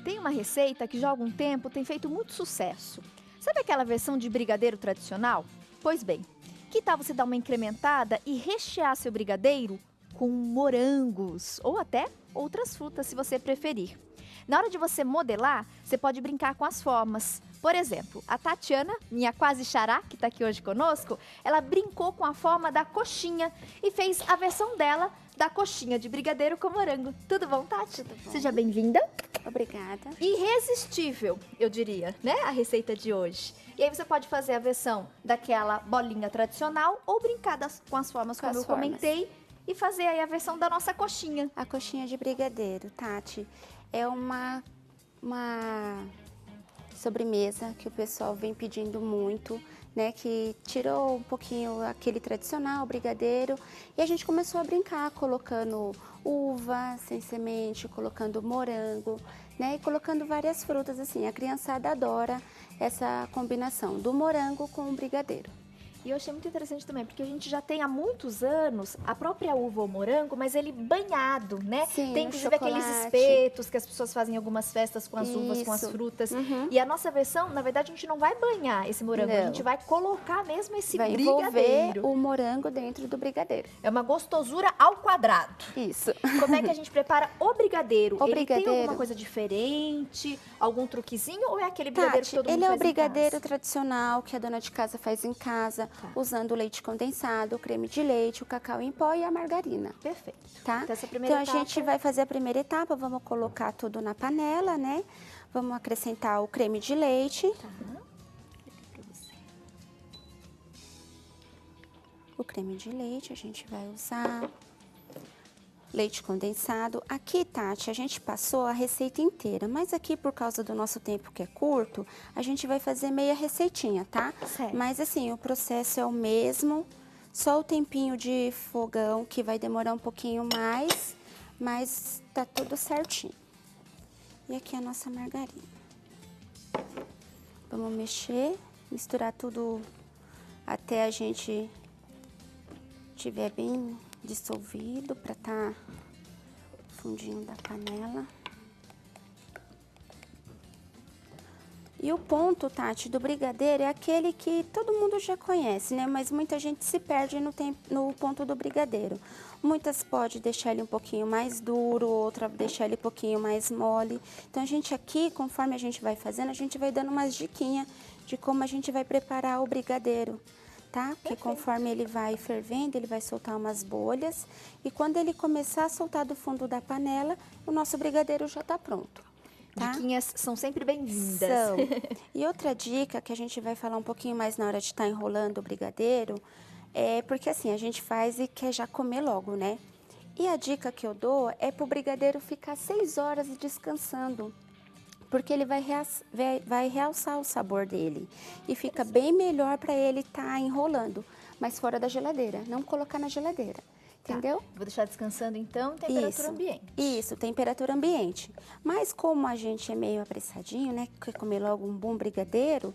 Tem uma receita que já há algum tempo tem feito muito sucesso. Sabe aquela versão de brigadeiro tradicional? Pois bem, que tal você dar uma incrementada e rechear seu brigadeiro com morangos ou até outras frutas, se você preferir. Na hora de você modelar, você pode brincar com as formas. Por exemplo, a Tatiana, minha quase xará, que está aqui hoje conosco, ela brincou com a forma da coxinha e fez a versão dela da coxinha de brigadeiro com morango. Tudo bom, Tati? Tudo bom. Seja bem-vinda. Obrigada. Irresistível, eu diria, né? A receita de hoje. E aí você pode fazer a versão daquela bolinha tradicional ou brincar com as formas, como eu comentei, e fazer aí a versão da nossa coxinha. A coxinha de brigadeiro, Tati, é uma sobremesa que o pessoal vem pedindo muito, né? Que tirou um pouquinho aquele tradicional, brigadeiro, e a gente começou a brincar, colocando uva sem semente, colocando morango, né? E colocando várias frutas, assim. A criançada adora essa combinação do morango com o brigadeiro. E eu achei muito interessante também, porque a gente já tem há muitos anos a própria uva ou morango, mas ele banhado, né? Sim, tem inclusive aqueles espetos que as pessoas fazem em algumas festas com as uvas, com as frutas. E a nossa versão, na verdade, a gente não vai banhar esse morango, a gente vai colocar mesmo esse brigadeiro. Vai envolver o morango dentro do brigadeiro. É uma gostosura ao quadrado. Isso. Como é que a gente prepara o brigadeiro? O ele brigadeiro... tem alguma coisa diferente, algum truquezinho, ou é aquele brigadeiro Tati, que todo mundo ele é faz o brigadeiro em casa? tradicional que a dona de casa faz em casa, usando o leite condensado, o creme de leite, o cacau em pó e a margarina. Perfeito. Tá? Então, essa primeira etapa... a gente vai fazer a primeira etapa, vamos colocar tudo na panela, né? Vamos acrescentar o creme de leite. O creme de leite a gente vai usar. Leite condensado. Aqui, Tati, a gente passou a receita inteira, mas aqui, por causa do nosso tempo que é curto, a gente vai fazer meia receitinha, tá? Certo. Mas assim, o processo é o mesmo, só o tempinho de fogão que vai demorar um pouquinho mais, mas tá tudo certinho. E aqui a nossa margarina. Vamos mexer, misturar tudo até a gente tiver bem dissolvido para tá fundinho da panela. E o ponto, Tati, do brigadeiro é aquele que todo mundo já conhece, né? Mas muita gente se perde no ponto do brigadeiro. Muitas pode deixar ele um pouquinho mais duro, outra deixar ele um pouquinho mais mole. Então a gente aqui, conforme a gente vai fazendo, a gente vai dando umas diquinhas de como a gente vai preparar o brigadeiro. Tá? Porque conforme ele vai fervendo, ele vai soltar umas bolhas. E quando ele começar a soltar do fundo da panela, o nosso brigadeiro já tá pronto. Tá? Diquinhas são sempre bem-vindas. E outra dica que a gente vai falar um pouquinho mais na hora de estar enrolando o brigadeiro, é porque assim, a gente faz e quer já comer logo, né? E a dica que eu dou é pro brigadeiro ficar 6 horas descansando. Porque ele vai realçar o sabor dele e fica bem melhor para ele estar enrolando, mas fora da geladeira, não colocar na geladeira, entendeu? Vou deixar descansando então em temperatura ambiente. Isso, temperatura ambiente. Mas como a gente é meio apressadinho, né, quer comer logo um bom brigadeiro,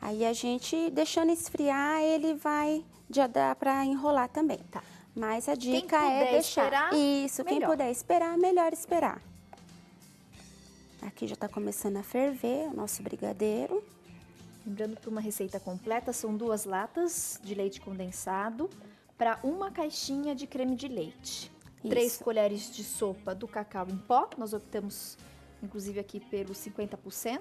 aí a gente deixando esfriar, ele vai já dá para enrolar também. Tá. Mas a dica é deixar. Esperar, isso, quem puder esperar, melhor esperar. Aqui já está começando a ferver o nosso brigadeiro. Lembrando que uma receita completa são 2 latas de leite condensado para 1 caixinha de creme de leite. 3 colheres de sopa do cacau em pó, nós optamos inclusive aqui pelo 50%.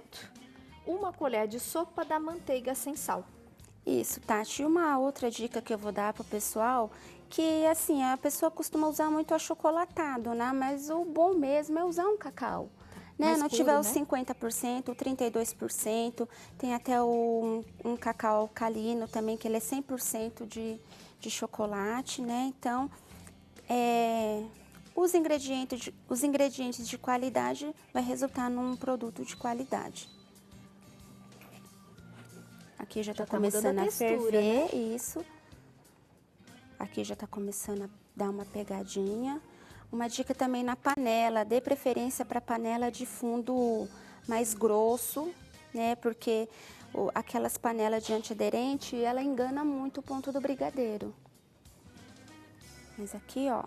1 colher de sopa da manteiga sem sal. Isso, Tati. Uma outra dica que eu vou dar para o pessoal, que assim, a pessoa costuma usar muito achocolatado, né? Mas o bom mesmo é usar um cacau. Né? Não tiver os 50%, o 32%, tem até um cacau alcalino também, que ele é 100% de chocolate, né? Então, os ingredientes de qualidade vai resultar num produto de qualidade. Aqui já está começando a ferver, né? Isso. Aqui já está começando a dar uma pegadinha. Uma dica também na panela, dê preferência para panela de fundo mais grosso, né? Porque aquelas panelas de antiaderente, ela engana muito o ponto do brigadeiro. Mas aqui, ó,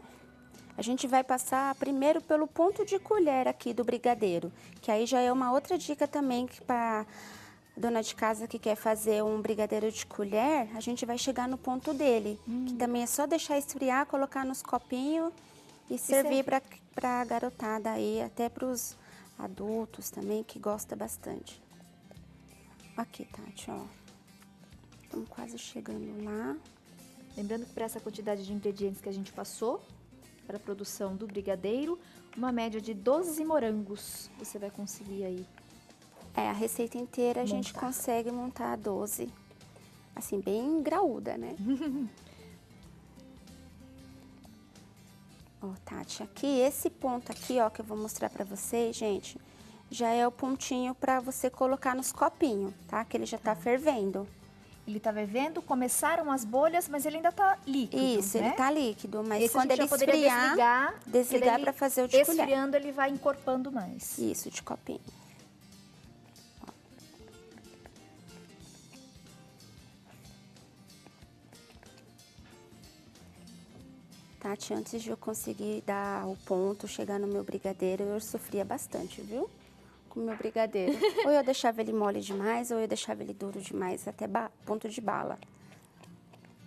A gente vai passar primeiro pelo ponto de colher aqui do brigadeiro, que aí já é uma outra dica também para dona de casa que quer fazer um brigadeiro de colher, a gente vai chegar no ponto dele, que também é só deixar esfriar, colocar nos copinhos e servir para a garotada aí, até para os adultos também, que gosta bastante. Aqui, Tati, ó. Estamos quase chegando lá. Lembrando que para essa quantidade de ingredientes que a gente passou, para a produção do brigadeiro, uma média de 12 morangos você vai conseguir aí. A receita inteira a gente consegue montar 12. Assim, bem graúda, né? Ó, Tati, aqui, esse ponto aqui, ó, que eu vou mostrar pra vocês, gente, já é o pontinho pra você colocar nos copinhos, tá? Que ele já tá fervendo. Ele tá fervendo, começaram as bolhas, mas ele ainda tá líquido, Isso, né? ele tá líquido, mas Esse quando a gente ele já poderia esfriar, desligar pra fazer o de colher. Esfriando, ele vai encorpando mais. Isso, de copinho. Tati, antes de eu conseguir dar o ponto, chegar no meu brigadeiro, eu sofria bastante, viu? Com o meu brigadeiro. Ou eu deixava ele mole demais, ou eu deixava ele duro demais, até ponto de bala.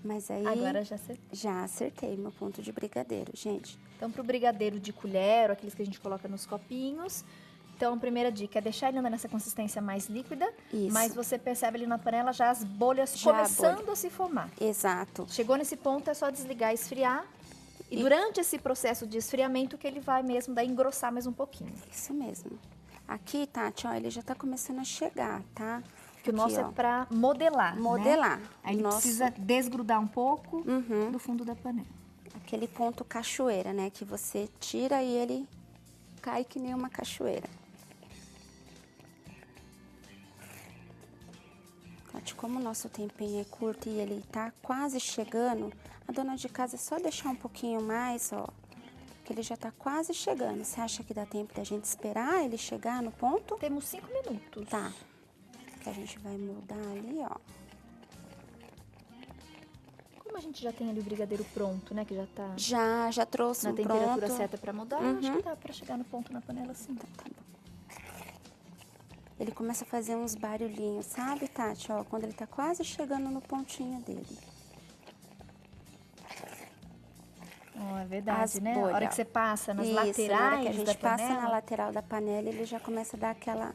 Mas aí... Agora já acertei. Já acertei meu ponto de brigadeiro, gente. Então, pro brigadeiro de colher, ou aqueles que a gente coloca nos copinhos... Então, a primeira dica é deixar ele nessa consistência mais líquida, Isso. mas você percebe ali na panela já as bolhas começando a se formar. Exato. Chegou nesse ponto, é só desligar e esfriar. E durante esse processo de esfriamento que ele vai mesmo daí engrossar mais um pouquinho. Isso mesmo. Aqui, Tati, ó, ele já tá começando a chegar, tá? Que o nosso é pra modelar, modelar. né? Aí ele precisa desgrudar um pouco do fundo da panela. Aquele ponto cachoeira, né? Que você tira e ele cai que nem uma cachoeira. Tati, como o nosso tempinho é curto e ele tá quase chegando, a dona de casa é só deixar um pouquinho mais, ó, que ele já tá quase chegando. Você acha que dá tempo da gente esperar ele chegar no ponto? Temos 5 minutos. Tá. Que a gente vai mudar ali, ó. Como a gente já tem ali o brigadeiro pronto, né, que já tá... Já trouxe na um temperatura pronto. certa pra mudar, acho que dá pra chegar no ponto na panela assim. Então, tá bom. Ele começa a fazer uns barulhinhos, sabe, Tati? Ó, quando ele tá quase chegando no pontinho dele. Ó, é verdade, né? bolhas. A hora que você passa nas Isso, laterais na hora que a gente da passa panela. na lateral da panela, ele já começa a dar aquela...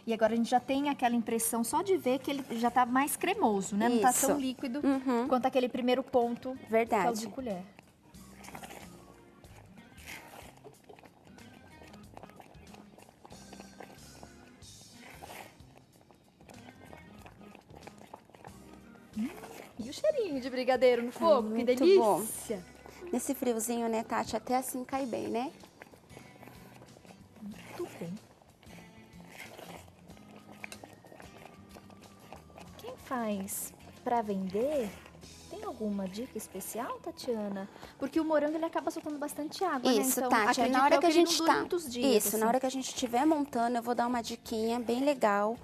E agora a gente já tem aquela impressão só de ver que ele já tá mais cremoso, né? Não tá Isso. tão líquido quanto aquele primeiro ponto. Verdade. Que é o de colher. E o cheirinho de brigadeiro no fogo, que muito delícia! Bom. Nesse friozinho, né, Tati? Até assim cai bem, né? Muito bem. Quem faz pra vender, tem alguma dica especial, Tatiana? Porque o morango ele acaba soltando bastante água, né? Isso, Então, Tati. acredito Na hora eu que a ele não gente dure tá... muitos dias, Isso, assim. na hora que a gente estiver montando, eu vou dar uma diquinha bem legal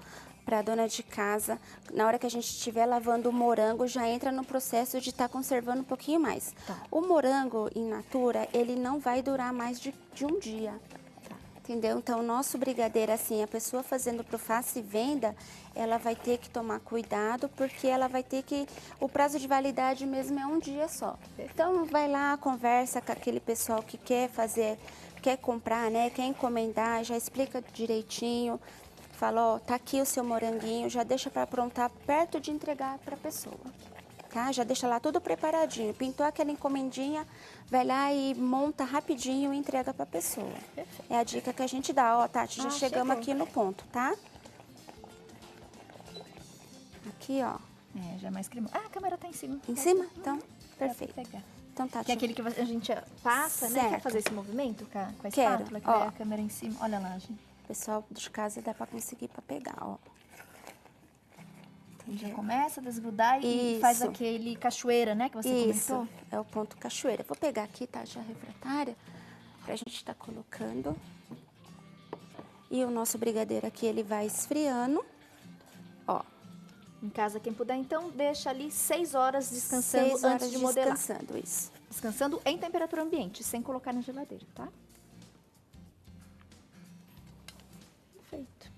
para dona de casa. Na hora que a gente estiver lavando o morango, já entra no processo de estar conservando um pouquinho mais. Tá. O morango in natura, ele não vai durar mais de um dia. Tá. Entendeu? Então, o nosso brigadeiro, assim, a pessoa fazendo pro face e venda, ela vai ter que tomar cuidado, porque ela vai ter que... O prazo de validade mesmo é um dia só. Então, vai lá, conversa com aquele pessoal que quer fazer, quer comprar, né? Quer encomendar, já explica direitinho. Fala, ó, tá aqui o seu moranguinho, já deixa para aprontar perto de entregar para a pessoa, tá? Já deixa lá tudo preparadinho. Pintou aquela encomendinha, vai lá e monta rapidinho e entrega para a pessoa. Perfeito. É a dica que a gente dá. Ó, Tati, já chegamos chegou. aqui no ponto, tá? Aqui, ó. É, já é mais cremoso. Ah, a câmera tá em cima. Em cima? Então, Dá pra perfeito. pegar. Então, Tati. Que é aquele que a gente passa, né? Quer Certo. fazer esse movimento com a Quero. espátula? Que Ó. vai a câmera em cima. Olha lá, gente. Pessoal de casa dá para conseguir para pegar, ó. Já começa a desgrudar e Isso. faz aquele cachoeira, né? Que você Isso, comentou. é o ponto cachoeira. Vou pegar aqui, tá? Já a refratária, pra gente estar colocando. E o nosso brigadeiro aqui, ele vai esfriando. Ó. Em casa, quem puder, então, deixa ali 6 horas descansando 6 horas antes de modelar. descansando, isso. descansando em temperatura ambiente, sem colocar na geladeira, tá? Perfeito.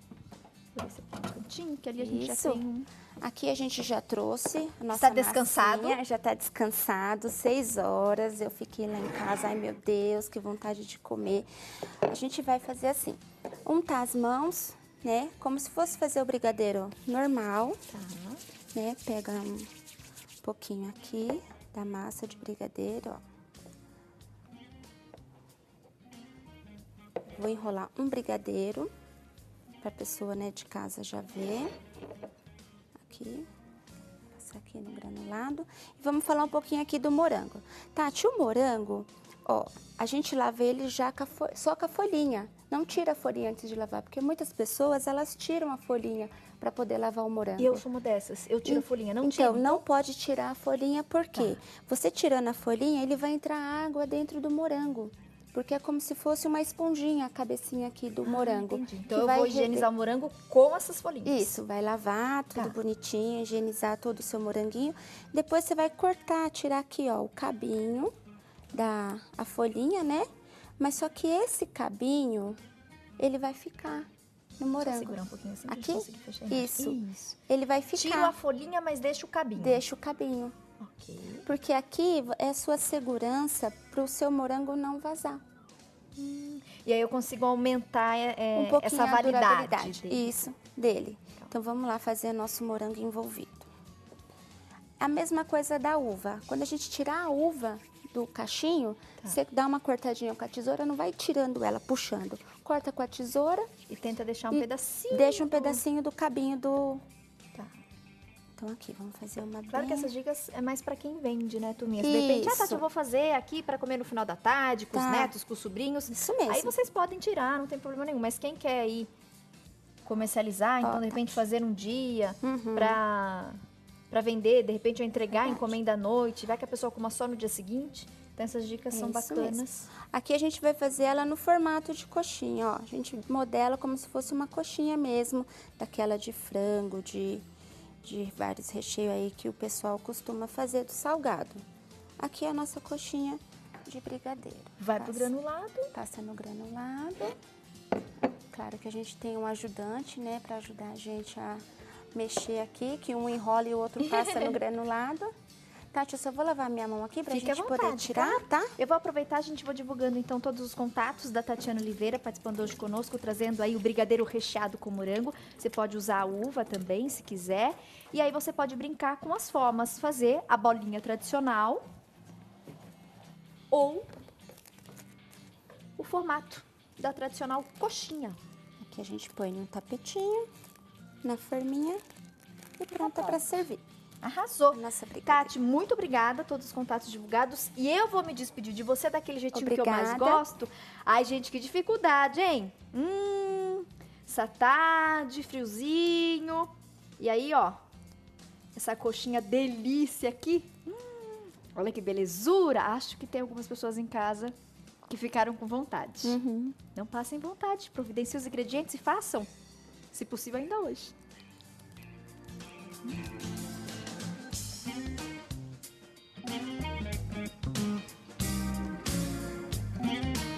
Por esse aqui no cantinho, que ali a gente já Isso. tem um... Aqui a gente já trouxe a nossa Está descansado? massinha, já tá descansado, 6 horas. Eu fiquei lá em casa, ai meu Deus, que vontade de comer. A gente vai fazer assim, untar as mãos, né? Como se fosse fazer o brigadeiro normal, Tá. né? Pega um pouquinho aqui da massa de brigadeiro, ó. Vou enrolar um brigadeiro, pra pessoa, né, de casa já ver. Aqui, passar aqui no granulado. E vamos falar um pouquinho aqui do morango. Tati, o morango, ó, a gente lava ele já só com a folhinha. Não tira a folhinha antes de lavar, porque muitas pessoas, elas tiram a folhinha para poder lavar o morango. E eu sou uma dessas, eu tiro a folhinha, não tiro. Então, não pode tirar a folhinha, por quê? Você tirando a folhinha, ele vai entrar água dentro do morango. Porque é como se fosse uma esponjinha, a cabecinha aqui do morango. Entendi. Então eu vou higienizar o morango com essas folhinhas. Isso, vai lavar tudo Tá. bonitinho, higienizar todo o seu moranguinho. Depois você vai cortar, tirar aqui, ó, o cabinho a folhinha, né? Mas só que esse cabinho, ele vai ficar no Só morango. segurar um pouquinho assim, pra Aqui? gente conseguir fechar a imagem. Isso. Ele vai Tiro ficar. a folhinha, mas deixo o cabinho. Deixa o cabinho. Ok. Porque aqui é a sua segurança para o seu morango não vazar. E aí eu consigo aumentar Um pouquinho essa a validade durabilidade. dele. Isso, dele. Então vamos lá fazer nosso morango envolvido. A mesma coisa da uva. Quando a gente tirar a uva do cachinho, você dá uma cortadinha com a tesoura, não vai tirando ela, puxando. Corta com a tesoura E tenta deixar um e pedacinho. deixa um pedacinho do cabinho do... Tá. Então aqui, vamos fazer uma Claro que bem... essas dicas é mais pra quem vende, né, turminha? Se de repente, Isso. Tati, eu vou fazer aqui pra comer no final da tarde, com os Tá. netos, com os sobrinhos. Isso mesmo. Aí vocês podem tirar, não tem problema nenhum. Mas quem quer aí comercializar, então de repente fazer um dia Uhum. pra vender, de repente eu entregar a encomenda à noite, vai que a pessoa coma só no dia seguinte. Então essas dicas são Isso bacanas. mesmo. Aqui a gente vai fazer ela no formato de coxinha, ó. A gente modela como se fosse uma coxinha mesmo, daquela de frango, de vários recheios aí que o pessoal costuma fazer do salgado. Aqui é a nossa coxinha de brigadeiro. Vai pro granulado. Passa no granulado. Claro que a gente tem um ajudante, né, para ajudar a gente a mexer aqui, que um enrola e o outro passa no granulado. Tati, eu só vou lavar minha mão aqui pra Fique à gente poder vontade, tirar, tá? Eu vou aproveitar, a gente vai divulgando então todos os contatos da Tatiana Oliveira, participando hoje conosco, trazendo aí o brigadeiro recheado com morango. Você pode usar a uva também, se quiser. E aí você pode brincar com as formas, fazer a bolinha tradicional ou o formato da tradicional coxinha. Aqui a gente põe um tapetinho na forminha e pronta para servir. Arrasou. A nossa brigadeira. Tati, muito obrigada, todos os contatos divulgados. E eu vou me despedir de você daquele jeitinho que eu mais Obrigada. gosto. Ai, gente, que dificuldade, hein? Essa tarde, friozinho. E aí, ó, essa coxinha delícia aqui. Olha que belezura. Acho que tem algumas pessoas em casa que ficaram com vontade. Não passem vontade. Providenciem os ingredientes e façam, se possível, ainda hoje.